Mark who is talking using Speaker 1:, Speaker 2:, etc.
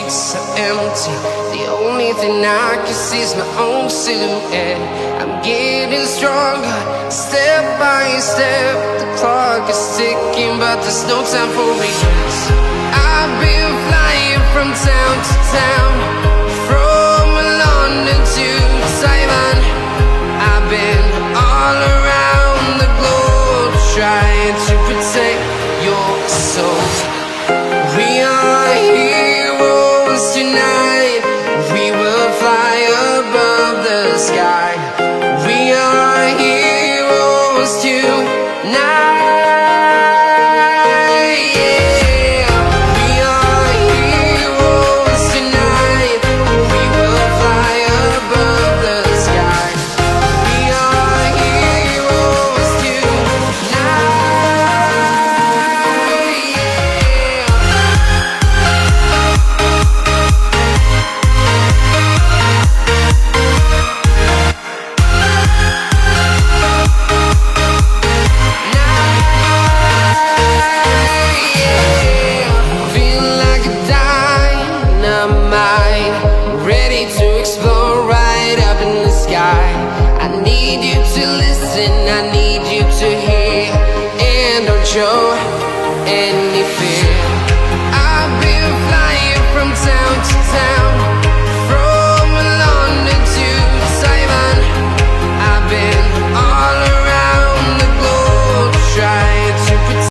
Speaker 1: streets are empty. The only thing I can see is my own silhouette. I'm getting stronger, step by step. The clock is ticking, but there's no time for regrets. I've been flying from town to town, from London to Taiwan. I've been all around the globe, trying to protect your soul.